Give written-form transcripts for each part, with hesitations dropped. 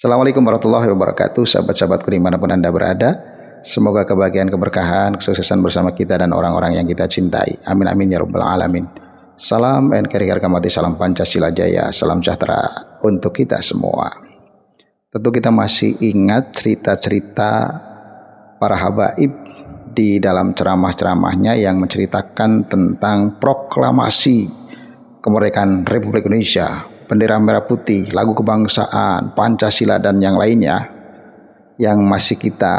Assalamualaikum warahmatullahi wabarakatuh, sahabat-sahabatku dimanapun Anda berada. Semoga kebahagiaan, keberkahan, kesuksesan bersama kita dan orang-orang yang kita cintai. Amin amin ya rabbal alamin. Salam NKRI harga mati, salam Pancasila Jaya, salam sejahtera untuk kita semua. Tentu kita masih ingat cerita-cerita para habaib di dalam ceramah-ceramahnya yang menceritakan tentang proklamasi kemerdekaan Republik Indonesia, bendera merah putih, lagu kebangsaan, Pancasila dan yang lainnya yang masih kita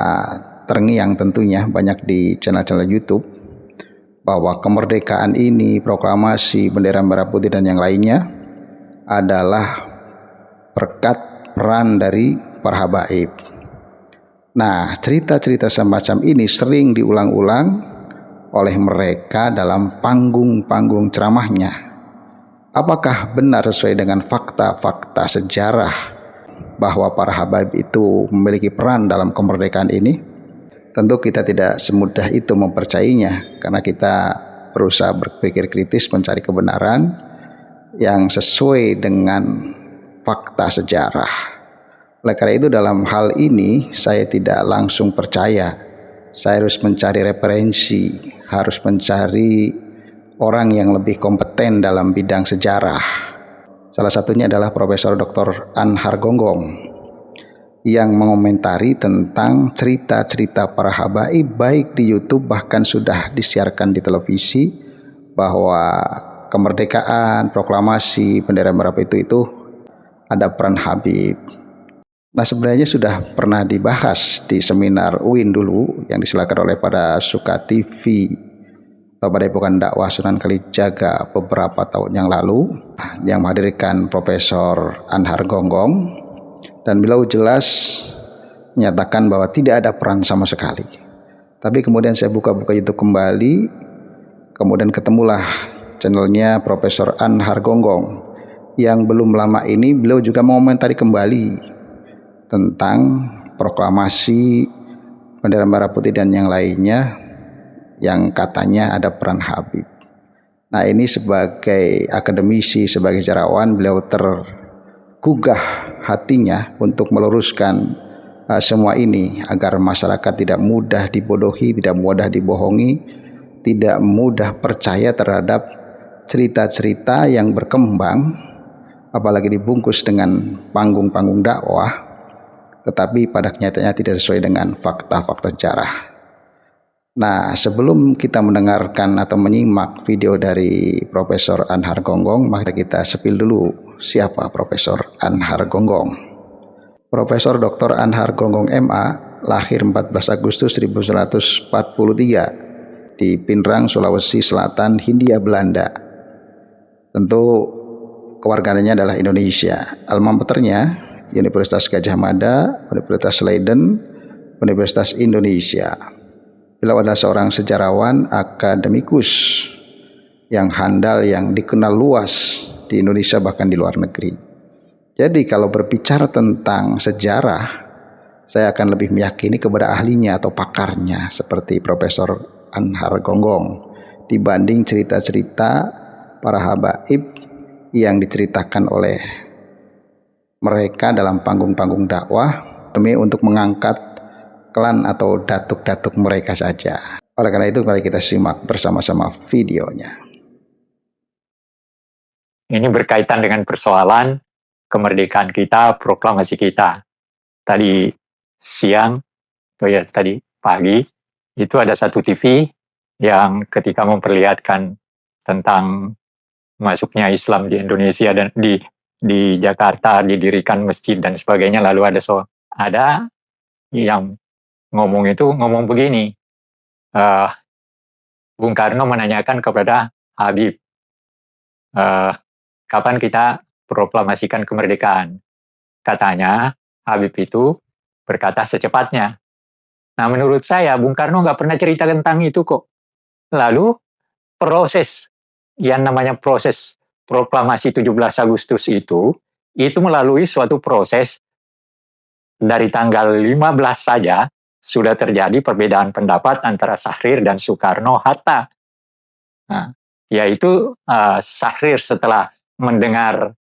terngiang tentunya banyak di channel-channel YouTube, bahwa kemerdekaan ini, proklamasi, bendera merah putih dan yang lainnya adalah berkat peran dari para habaib. Nah, cerita-cerita semacam ini sering diulang-ulang oleh mereka dalam panggung-panggung ceramahnya. Apakah benar sesuai dengan fakta-fakta sejarah bahwa para habaib itu memiliki peran dalam kemerdekaan ini? Tentu kita tidak semudah itu mempercayainya, karena kita berusaha berpikir kritis mencari kebenaran yang sesuai dengan fakta sejarah. Oleh karena itu dalam hal ini saya tidak langsung percaya. Saya harus mencari referensi, harus mencari orang yang lebih kompeten dalam bidang sejarah. Salah satunya adalah Profesor Dr. Anhar Gonggong yang mengomentari tentang cerita-cerita para habaib baik di YouTube bahkan sudah disiarkan di televisi, bahwa kemerdekaan, proklamasi, bendera merah putih itu ada peran Habib. Nah, sebenarnya sudah pernah dibahas di seminar UIN dulu yang disiarkan oleh pada Suka TV atau Padepokan Dakwah Sunan Kalijaga beberapa tahun yang lalu, yang menghadirkan Profesor Anhar Gonggong, dan beliau jelas menyatakan bahwa tidak ada peran sama sekali. Tapi kemudian saya buka-buka YouTube kembali, kemudian ketemulah channelnya Profesor Anhar Gonggong yang belum lama ini beliau juga mengomentari kembali tentang proklamasi, bendera merah putih dan yang lainnya yang katanya ada peran Habib. Nah, ini sebagai akademisi, sebagai sejarawan, beliau tergugah hatinya untuk meluruskan semua ini agar masyarakat tidak mudah dibodohi, tidak mudah dibohongi, tidak mudah percaya terhadap cerita-cerita yang berkembang, apalagi dibungkus dengan panggung-panggung dakwah, tetapi pada kenyataannya tidak sesuai dengan fakta-fakta sejarah. Nah, sebelum kita mendengarkan atau menyimak video dari Profesor Anhar Gonggong, maka kita sepil dulu siapa Profesor Anhar Gonggong. Profesor Dr. Anhar Gonggong MA lahir 14 Agustus 1943 di Pinrang, Sulawesi Selatan, Hindia Belanda. Tentu kewarganegaranya adalah Indonesia. Alma maternya Universitas Gadjah Mada, Universitas Leiden, Universitas Indonesia. Beliau adalah seorang sejarawan, akademikus yang handal, yang dikenal luas di Indonesia bahkan di luar negeri. Jadi kalau berbicara tentang sejarah, saya akan lebih meyakini kepada ahlinya atau pakarnya seperti Profesor Anhar Gonggong dibanding cerita-cerita para habaib yang diceritakan oleh mereka dalam panggung-panggung dakwah demi untuk mengangkat klan atau datuk-datuk mereka saja. Oleh karena itu mari kita simak bersama-sama videonya. Ini berkaitan dengan persoalan kemerdekaan kita, proklamasi kita. Tadi siang, tadi pagi, itu ada satu TV yang ketika memperlihatkan tentang masuknya Islam di Indonesia dan di Jakarta, didirikan masjid dan sebagainya, lalu ada yang ngomong begini, Bung Karno menanyakan kepada Habib, kapan kita proklamasikan kemerdekaan? Katanya Habib itu berkata secepatnya. Nah, menurut saya Bung Karno nggak pernah cerita tentang itu kok. Lalu proses yang namanya proses proklamasi 17 Agustus itu melalui suatu proses dari tanggal 15 saja sudah terjadi perbedaan pendapat antara Syahrir dan Soekarno-Hatta. Nah, yaitu Syahrir setelah mendengar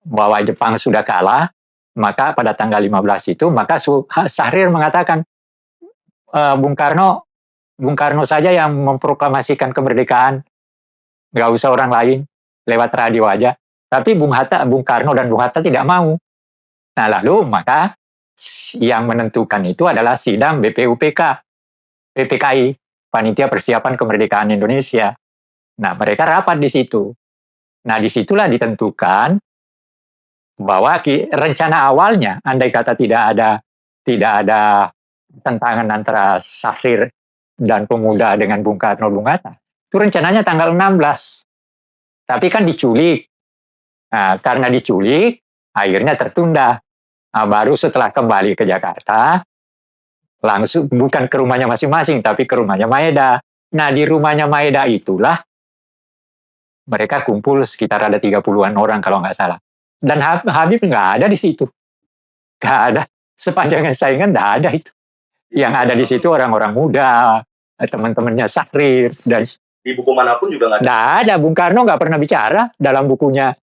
bahwa Jepang sudah kalah, Maka pada tanggal 15 itu, maka Syahrir mengatakan, Bung Karno saja yang memproklamasikan kemerdekaan, nggak usah orang lain, lewat radio aja. Tapi Bung Karno dan Bung Hatta tidak mau. Nah lalu maka yang menentukan itu adalah sidang PPKI, Panitia Persiapan Kemerdekaan Indonesia. Nah mereka rapat di situ. Nah disitulah ditentukan bahwa rencana awalnya, andai kata tidak ada tentangan antara Syahrir dan Pemuda dengan Bung Karno, Bung Hatta, itu rencananya tanggal 16. Tapi kan diculik. Nah, karena diculik, akhirnya tertunda. Nah, baru setelah kembali ke Jakarta, langsung bukan ke rumahnya masing-masing, tapi ke rumahnya Maeda. Nah, di rumahnya Maeda itulah mereka kumpul sekitar ada 30-an orang kalau nggak salah. Dan Habib nggak ada di situ. Nggak ada. Sepanjang saya ingat nggak ada itu. Yang ada di situ orang-orang muda, teman-temannya Syahrir. Dan di buku manapun juga nggak ada? Nggak ada. Bung Karno nggak pernah bicara. Dalam bukunya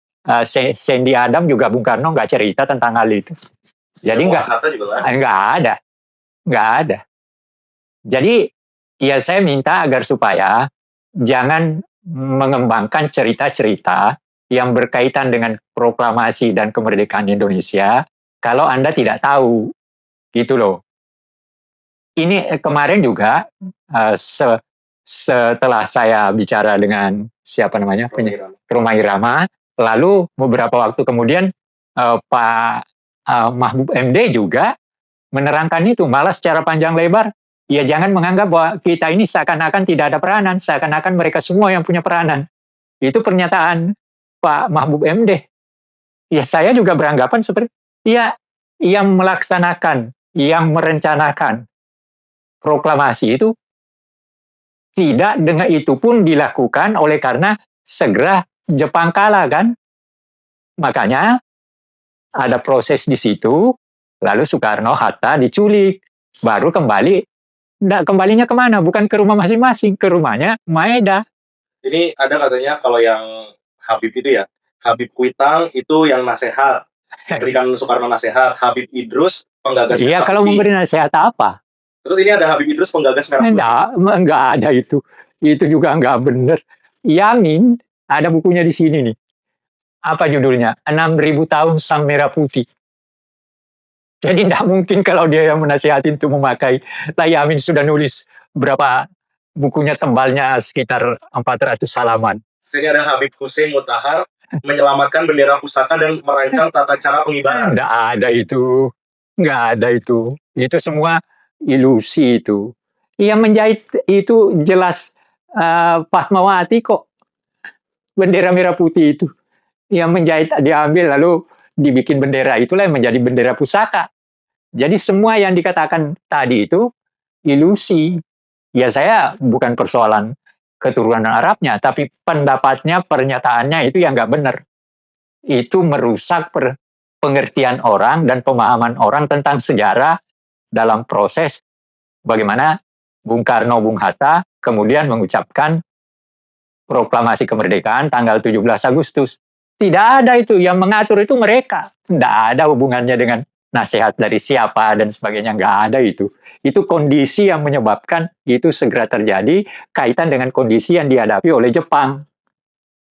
Sandy Adam juga Bung Karno nggak cerita tentang hal itu. Jadi nggak ada. Nggak ada. Jadi ya saya minta agar supaya jangan mengembangkan cerita-cerita yang berkaitan dengan proklamasi dan kemerdekaan Indonesia kalau Anda tidak tahu, gitu loh. Ini kemarin juga setelah saya bicara dengan siapa namanya, Rhoma Irama, lalu beberapa waktu kemudian Pak Mahbub MD juga menerangkan itu, malah secara panjang lebar. Ya jangan menganggap bahwa kita ini seakan-akan tidak ada peranan, seakan-akan mereka semua yang punya peranan. Itu pernyataan Pak Mahbub MD. Ya saya juga beranggapan seperti, ya yang melaksanakan, yang merencanakan proklamasi itu tidak dengan itu pun dilakukan oleh karena segera Jepang kalah kan. Makanya ada proses di situ, lalu Soekarno Hatta diculik, baru kembalinya kemana? Bukan ke rumah masing-masing, ke rumahnya Maeda. Ini ada katanya kalau yang Habib itu ya, Habib Kuitang itu yang nasihat, berikan Soekarno nasihat. Habib Idrus penggagas. Iya, kalau memberi nasihat apa? Terus ini ada Habib Idrus penggagas merah putih. Enggak ada itu. Itu juga enggak benar. Yamin, ada bukunya di sini nih. Apa judulnya? 6.000 tahun Sang Merah Putih. Jadi tidak mungkin kalau dia yang menasihati untuk memakai. Yamin sudah nulis berapa bukunya, tebalnya sekitar 400 halaman. Sini ada Habib Hussein Mutahar menyelamatkan bendera pusaka dan merancang tata cara pengibaran. Tidak ada itu. Nggak ada itu. Itu semua ilusi itu. Yang menjahit itu jelas Fatmawati kok. Bendera merah putih itu. Yang menjahit diambil lalu dibikin bendera, itulah yang menjadi bendera pusaka. Jadi semua yang dikatakan tadi itu ilusi. Ya saya bukan persoalan keturunan Arabnya, tapi pendapatnya, pernyataannya itu yang nggak benar. Itu merusak pengertian orang dan pemahaman orang tentang sejarah dalam proses bagaimana Bung Karno, Bung Hatta kemudian mengucapkan proklamasi kemerdekaan tanggal 17 Agustus. Tidak ada itu, yang mengatur itu mereka. Tidak ada hubungannya dengan nasihat dari siapa dan sebagainya, nggak ada itu. Itu kondisi yang menyebabkan itu segera terjadi, kaitan dengan kondisi yang dihadapi oleh Jepang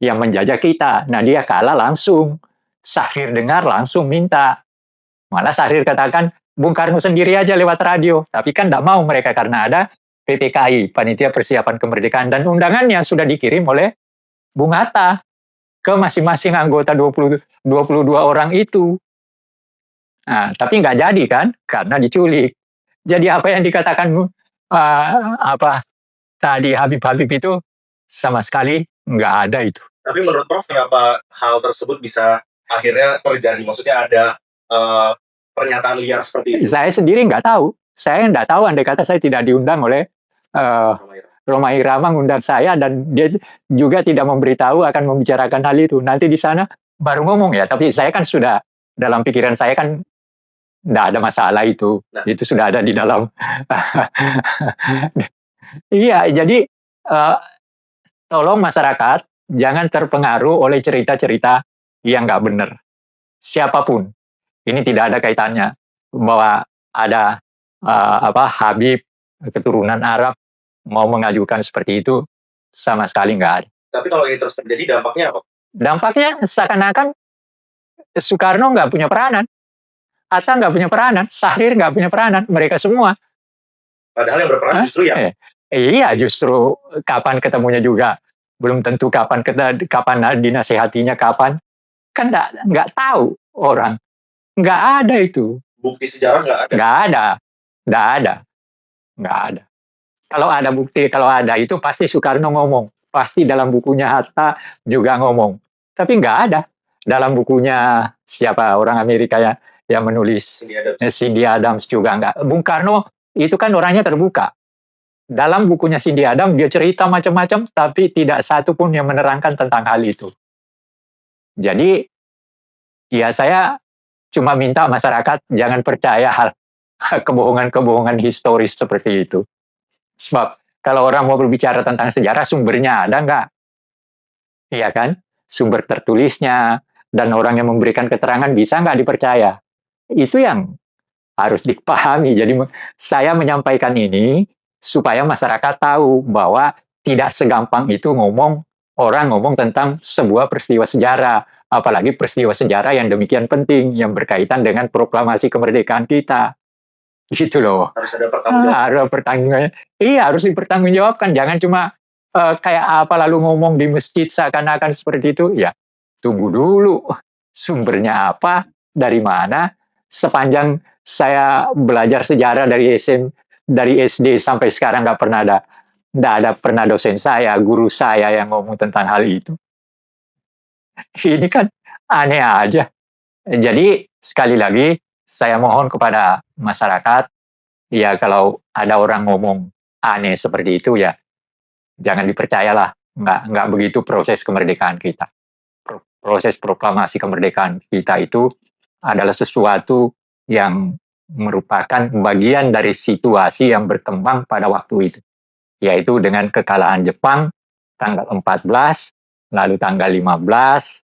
yang menjajah kita. Nah dia kalah langsung. Syahrir dengar langsung minta. Malah Syahrir katakan, Bung Karno sendiri aja lewat radio. Tapi kan tidak mau mereka karena ada PPKI, Panitia Persiapan Kemerdekaan. Dan undangannya sudah dikirim oleh Bung Hatta ke masing-masing anggota 22 orang itu. Nah, tapi nggak jadi kan, karena diculik. Jadi apa yang dikatakan tadi Habib itu sama sekali nggak ada itu. Tapi menurut Prof, kenapa hal tersebut bisa akhirnya terjadi? Maksudnya ada pernyataan liar seperti itu? Saya sendiri nggak tahu. Saya nggak tahu, andai kata saya tidak diundang oleh Rhoma Irama mengundang saya, dan dia juga tidak memberitahu akan membicarakan hal itu. Nanti di sana baru ngomong ya, tapi saya kan sudah, dalam pikiran saya kan tidak ada masalah itu. Nah. Itu sudah ada di dalam. Iya, jadi tolong masyarakat jangan terpengaruh oleh cerita-cerita yang nggak benar. Siapapun Ini tidak ada kaitannya bahwa ada Habib keturunan Arab mau mengajukan seperti itu, sama sekali nggak ada. Tapi kalau ini terus terjadi dampaknya apa? Dampaknya seakan-akan Soekarno nggak punya peranan, Hatta nggak punya peranan, Syahrir nggak punya peranan, mereka semua. Padahal yang berperan justru ya. Iya, justru kapan ketemunya juga belum tentu, kapan dinasehatinya kapan, kan nggak tahu orang, nggak ada itu. Bukti sejarah nggak ada. Nggak ada. Kalau ada bukti, kalau ada itu pasti Soekarno ngomong, pasti dalam bukunya Hatta juga ngomong, tapi nggak ada dalam bukunya siapa orang Amerika ya yang menulis, Cindy Adams juga nggak. Bung Karno itu kan orangnya terbuka. Dalam bukunya Cindy Adams dia cerita macam-macam, tapi tidak satu pun yang menerangkan tentang hal itu. Jadi ya saya cuma minta masyarakat jangan percaya hal kebohongan-kebohongan historis seperti itu. Sebab kalau orang mau berbicara tentang sejarah, sumbernya ada nggak? Iya kan? Sumber tertulisnya dan orang yang memberikan keterangan bisa nggak dipercaya? Itu yang harus dipahami. Jadi saya menyampaikan ini supaya masyarakat tahu bahwa tidak segampang itu orang ngomong tentang sebuah peristiwa sejarah, apalagi peristiwa sejarah yang demikian penting, yang berkaitan dengan proklamasi kemerdekaan kita. Gitu loh. Harus ada pertanggungjawaban. Iya, harus dipertanggungjawabkan. Jangan cuma kayak apa lalu ngomong di masjid seakan-akan seperti itu. Ya, tunggu dulu. Sumbernya apa? Dari mana? Sepanjang saya belajar sejarah dari SD sampai sekarang nggak ada pernah dosen saya, guru saya yang ngomong tentang hal itu. Ini kan aneh aja. Jadi sekali lagi saya mohon kepada masyarakat, ya kalau ada orang ngomong aneh seperti itu ya jangan dipercayalah. Nggak begitu proses kemerdekaan kita. Proses proklamasi kemerdekaan kita itu adalah sesuatu yang merupakan bagian dari situasi yang berkembang pada waktu itu. Yaitu dengan kekalahan Jepang tanggal 14, lalu tanggal 15,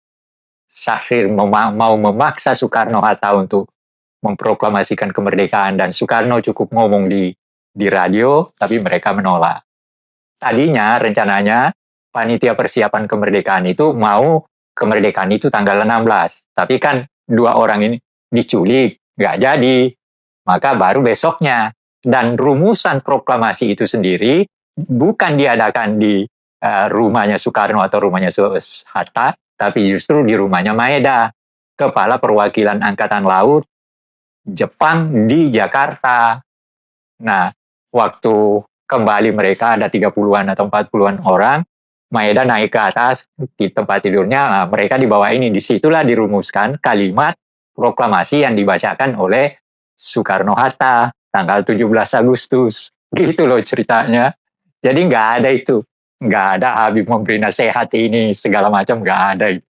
Syahrir mau memaksa Soekarno-Hatta untuk memproklamasikan kemerdekaan, dan Soekarno cukup ngomong di radio, tapi mereka menolak. Tadinya rencananya panitia persiapan kemerdekaan itu mau kemerdekaan itu tanggal 16, tapi kan dua orang ini diculik, nggak jadi, maka baru besoknya. Dan rumusan proklamasi itu sendiri bukan diadakan di rumahnya Soekarno atau rumahnya Hatta, tapi justru di rumahnya Maeda, kepala perwakilan Angkatan Laut Jepang di Jakarta. Nah, waktu kembali mereka ada 30-an atau 40-an orang, Maeda naik ke atas di tempat tidurnya, mereka dibawa ini. Disitulah dirumuskan kalimat proklamasi yang dibacakan oleh Soekarno-Hatta tanggal 17 Agustus. Gitu loh ceritanya. Jadi nggak ada itu. Nggak ada Habib memberi nasihat ini segala macam, nggak ada itu.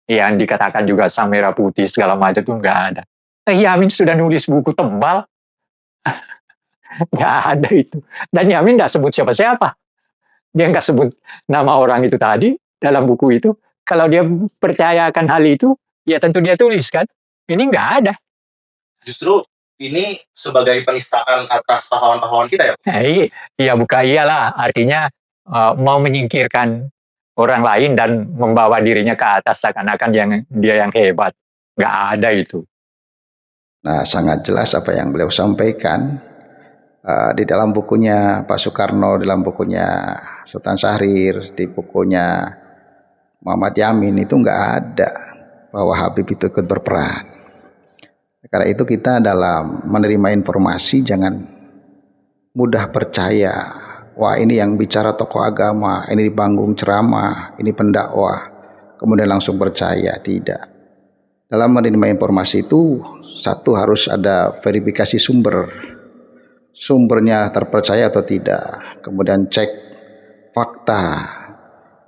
Yang dikatakan juga sang merah putih segala macam itu nggak ada. Yamin sudah nulis buku tebal. Nggak ada itu. Dan Yamin nggak sebut siapa-siapa. Dia nggak sebut nama orang itu tadi dalam buku itu. Kalau dia percayakan hal itu, ya tentu dia tulis kan. Ini nggak ada. Justru ini sebagai penistaan atas pahlawan-pahlawan kita ya? Iya, bukan iyalah. Artinya mau menyingkirkan orang lain dan membawa dirinya ke atas seakan-akan dia yang hebat. Nggak ada itu. Nah, sangat jelas apa yang beliau sampaikan di dalam bukunya Pak Soekarno, di dalam bukunya Sultan Syahrir, di bukunya Muhammad Yamin itu nggak ada bahwa Habib itu ikut berperan. Karena itu kita dalam menerima informasi jangan mudah percaya. Wah, ini yang bicara tokoh agama, ini di panggung ceramah, ini pendakwah, kemudian langsung percaya. Tidak. Dalam menerima informasi itu, satu harus ada verifikasi sumbernya terpercaya atau tidak. Kemudian cek fakta,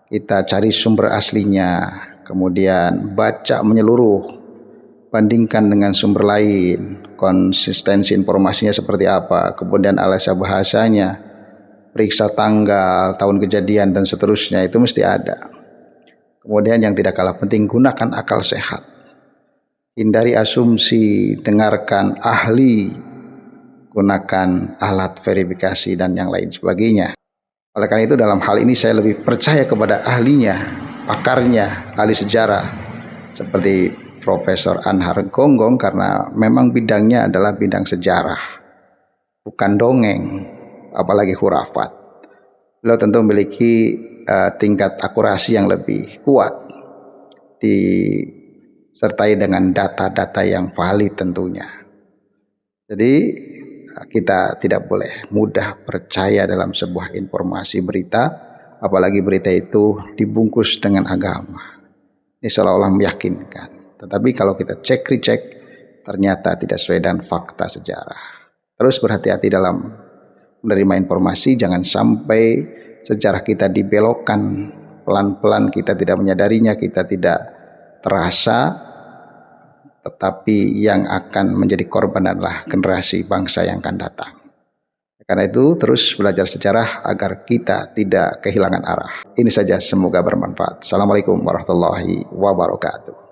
kita cari sumber aslinya, kemudian baca menyeluruh, bandingkan dengan sumber lain, konsistensi informasinya seperti apa, kemudian alasan bahasanya, periksa tanggal, tahun kejadian dan seterusnya, itu mesti ada. Kemudian yang tidak kalah penting, gunakan akal sehat. hindari asumsi, dengarkan ahli, gunakan alat verifikasi dan yang lain sebagainya. Oleh karena itu dalam hal ini saya lebih percaya kepada ahlinya, pakarnya, ahli sejarah seperti Profesor Anhar Gonggong, karena memang bidangnya adalah bidang sejarah, bukan dongeng, apalagi khurafat. Beliau tentu memiliki tingkat akurasi yang lebih kuat, disertai dengan data-data yang valid tentunya. Jadi kita tidak boleh mudah percaya dalam sebuah informasi berita, apalagi berita itu dibungkus dengan agama. Ini seolah-olah meyakinkan. Tetapi kalau kita cek-recek, ternyata tidak sesuai dengan fakta sejarah. Terus berhati-hati dalam menerima informasi, jangan sampai sejarah kita dibelokkan pelan-pelan, kita tidak menyadarinya, kita tidak terasa, tetapi yang akan menjadi korban adalah generasi bangsa yang akan datang. Karena itu terus belajar sejarah agar kita tidak kehilangan arah. Ini saja, semoga bermanfaat. Assalamualaikum warahmatullahi wabarakatuh.